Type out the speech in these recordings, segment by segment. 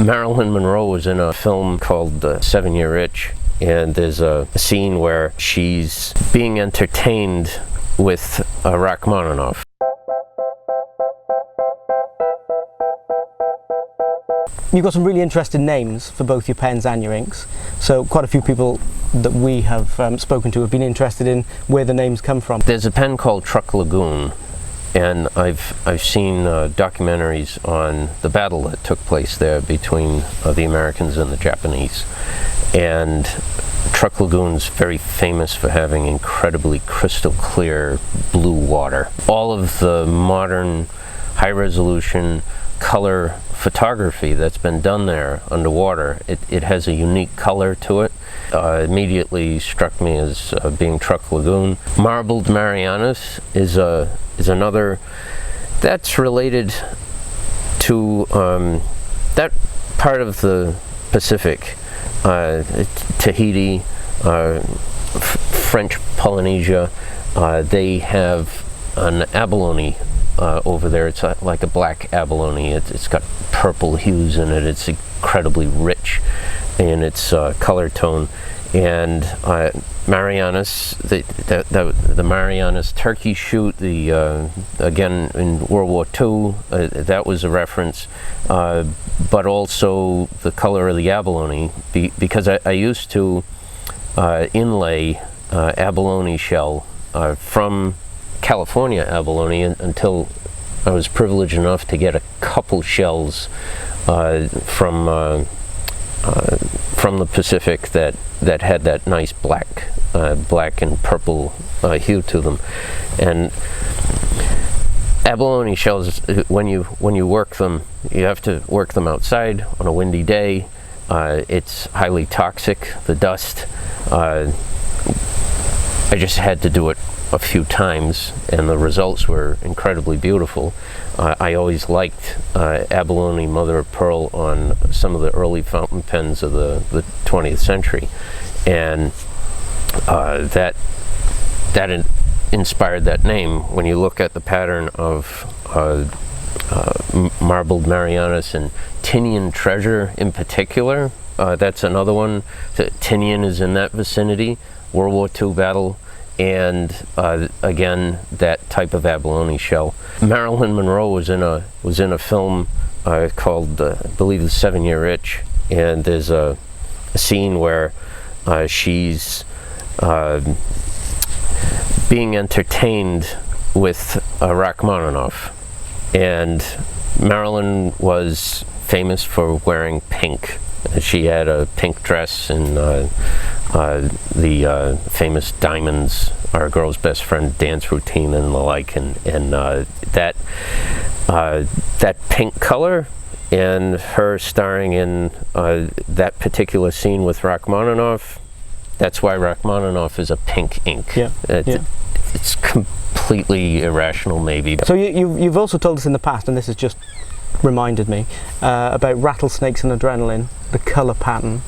Marilyn Monroe was in a film called 7-Year Itch, and there's a scene where she's being entertained with Rachmaninoff. You've got some really interesting names for both your pens and your inks, so quite a few people that we have spoken to have been interested in where the names come from. There's a pen called Truck Lagoon, and I've seen documentaries on the battle that took place there between the Americans and the Japanese. And Truck Lagoon's very famous for having incredibly crystal clear blue water. All of the modern high-resolution color photography that's been done there underwater, it has a unique color to it. Immediately struck me as being Truck Lagoon. Marbled Marianas is another that's related to that part of the Pacific, Tahiti, French Polynesia. They have an abalone over there. It's like a black abalone. It's got purple hues in it. It's incredibly rich in its color tone. And Marianas, the Marianas turkey shoot, again in World War II, that was a reference, but also the color of the abalone, because I used to inlay abalone shell from California abalone until I was privileged enough to get a couple shells from the Pacific that had that nice black and purple hue to them. And abalone shells, when you work them, you have to work them outside on a windy day. It's highly toxic, the dust. I just had to do it a few times, and the results were incredibly beautiful. I always liked abalone mother of pearl on some of the early fountain pens of the 20th century, and that inspired that name. When you look at the pattern of Marbled Marianas and Tinian Treasure in particular, that's another one. Tinian is in that vicinity, World War II battle. And again, that type of abalone shell. Marilyn Monroe was in a film called, I believe, The 7-Year Itch, and there's a scene where she's being entertained with Rachmaninoff, and Marilyn was famous for wearing pink. She had a pink dress and the famous Diamonds, Our Girl's Best Friend dance routine and the like, and that pink color and her starring in that particular scene with Rachmaninoff, that's why Rachmaninoff is a pink ink. Yeah. It's completely irrational, maybe. So you've also told us in the past, and this has just reminded me, about rattlesnakes and adrenaline, the colour pattern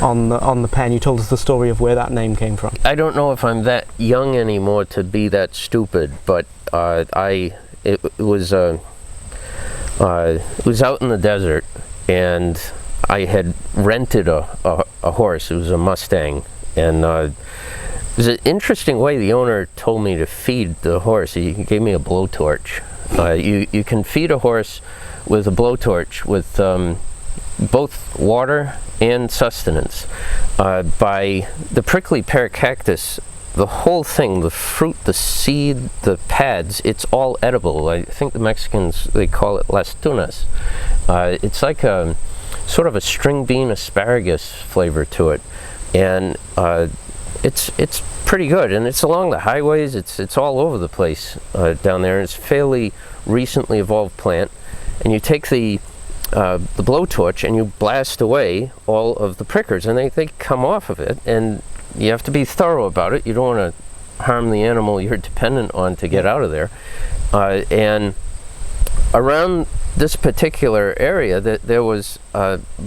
on the pen. You told us the story of where that name came from. I don't know if I'm that young anymore to be that stupid, but it was out in the desert, and I had rented a horse. It was a Mustang, and it was an interesting way the owner told me to feed the horse. He gave me a blowtorch. You can feed a horse with a blowtorch with both water and sustenance. By the prickly pear cactus, the whole thing, the fruit, the seed, the pads, it's all edible. I think the Mexicans, they call it las tunas. It's like a sort of a string bean asparagus flavor to it, and it's pretty good. And it's along the highways. It's all over the place down there. It's a fairly recently evolved plant, and you take the blowtorch and you blast away all of the prickers, and they come off of it, and you have to be thorough about it. You don't want to harm the animal you're dependent on to get out of there. And around this particular area, there was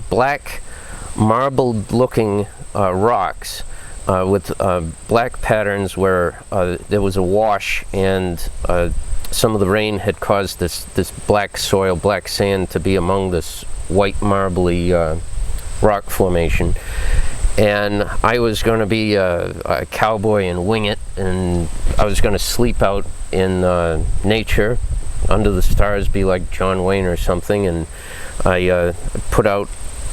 black marbled looking rocks with black patterns where there was a wash, and some of the rain had caused this black soil, black sand to be among this white marbly rock formation. And I was going to be a cowboy and wing it, and I was going to sleep out in nature under the stars, be like John Wayne or something. And I put out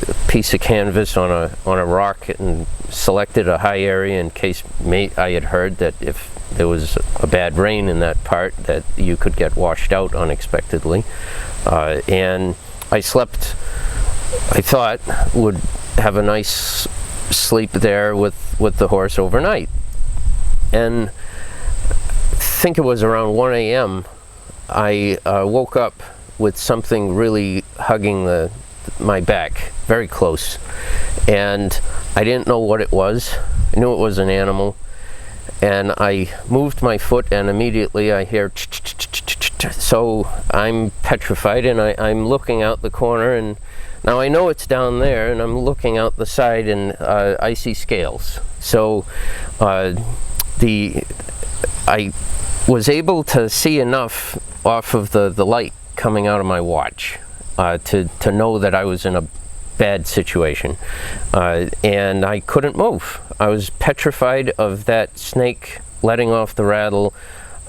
a piece of canvas on a rock and selected a high area in case I had heard that if there was a bad rain in that part that you could get washed out unexpectedly. And I slept, I thought, would have a nice sleep there with the horse overnight. And I think it was around 1 a.m. I woke up with something really hugging my back, very close. And I didn't know what it was. I knew it was an animal. And I moved my foot, and immediately I hear so I'm petrified, and I'm looking out the corner, and now I know it's down there, and I'm looking out the side, and I see scales. So I was able to see enough off of the light coming out of my watch to know that I was in a bad situation, and I couldn't move. I was petrified of that snake letting off the rattle.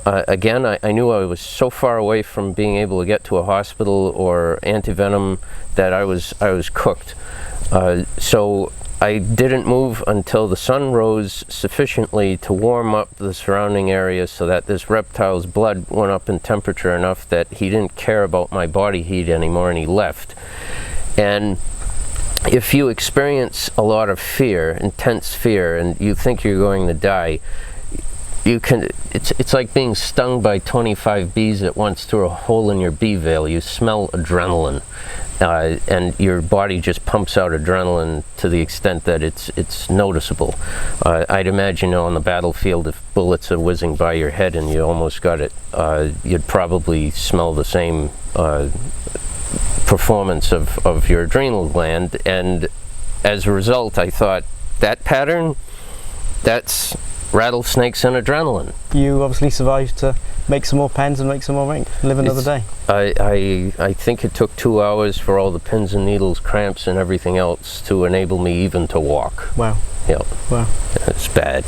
Again, I knew I was so far away from being able to get to a hospital or antivenom that I was cooked. So I didn't move until the sun rose sufficiently to warm up the surrounding area so that this reptile's blood went up in temperature enough that he didn't care about my body heat anymore, and he left. And if you experience a lot of fear, intense fear, and you think you're going to die, it's like being stung by 25 bees at once through a hole in your bee veil. You smell adrenaline, and your body just pumps out adrenaline to the extent that it's noticeable. I'd imagine on the battlefield, if bullets are whizzing by your head and you almost got it, you'd probably smell the same performance of your adrenal gland. And as a result, I thought, that pattern, that's rattlesnakes and adrenaline. You obviously survived to make some more pens and make some more ink, live another day. I think it took 2 hours for all the pins and needles, cramps and everything else to enable me even to walk. Wow. Yeah. Wow. It's bad.